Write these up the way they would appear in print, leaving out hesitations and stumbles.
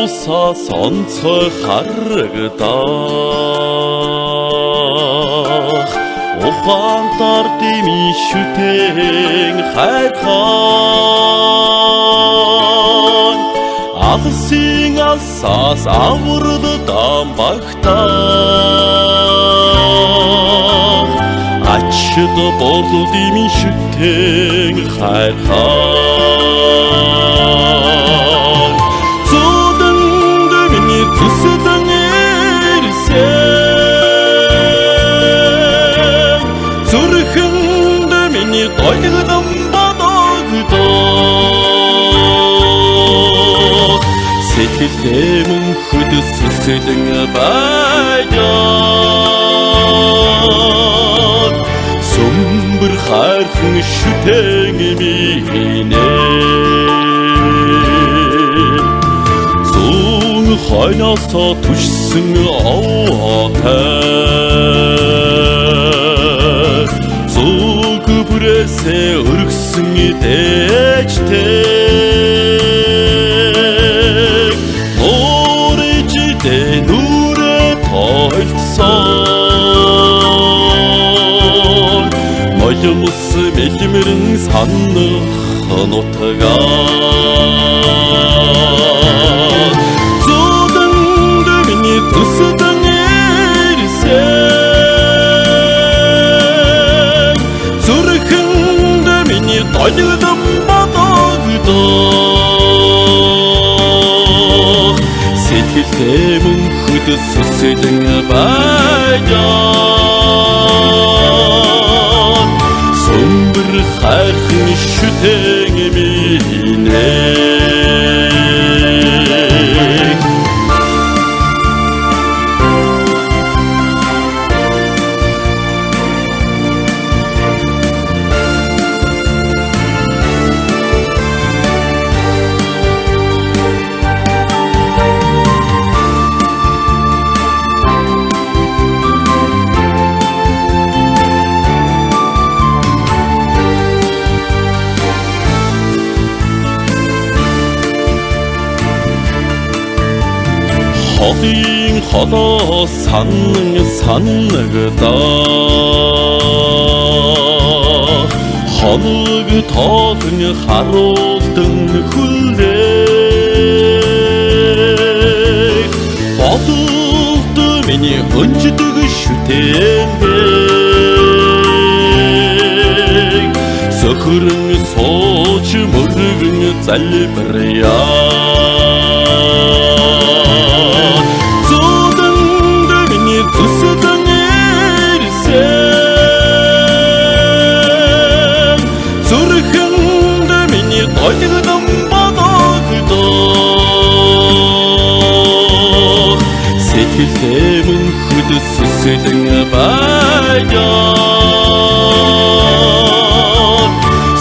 уусаас онцгой харагдах ухаантар дими шүтэн хайрхан алсын алсаас авралдан багтах ачд бордол дими шүтэн хайрхан зүүдэнд миний зүсдэн ирсэн зүрхэнд миний дойлогдсон бодогдох сэтгэлдээ мөнхөд сүсэлэн баяр сүмбэр хайрхан шүтэн минь хойноосоо түшсэн овоотой зүг бүрээсээ өргсөн дээжтэй өөрөжидээ нүрээ тойлсон моёмс мэлмэрэн санах нутгаа зүсдэн ирсэн зүрхэнд миний дойлогдсон бодогдох сэтгэлдээ мөнхөд сүсэлэн баяр сүмбэр хайрхан шүтэн минь холын холоо санагдах хоног тоолон харуулдан хүлээх бодолд миний өнждөг шүтэн сөхөрн сууж мөргөн залбирая зүсдэн ирсэн зүрхэнд миний дойлогдсон бодогдох сэтгэлдээ мөнхөд сүсэлэн баяр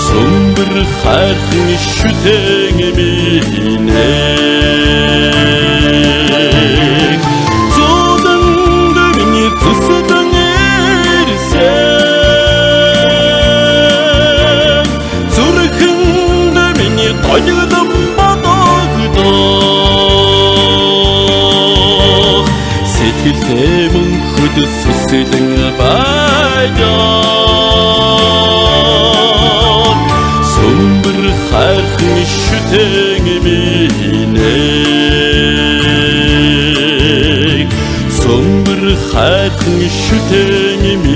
сүмбэр хайрхан шүтэн минь зүсдэн ирсэн зүрхэнд миний дойлогдсон бодогдох сэтгэлдээ мөнхөд сүсэлэн баяр сүмбэр хайрхан шүтэн минь сүмбэр хайрхан шүтэн минь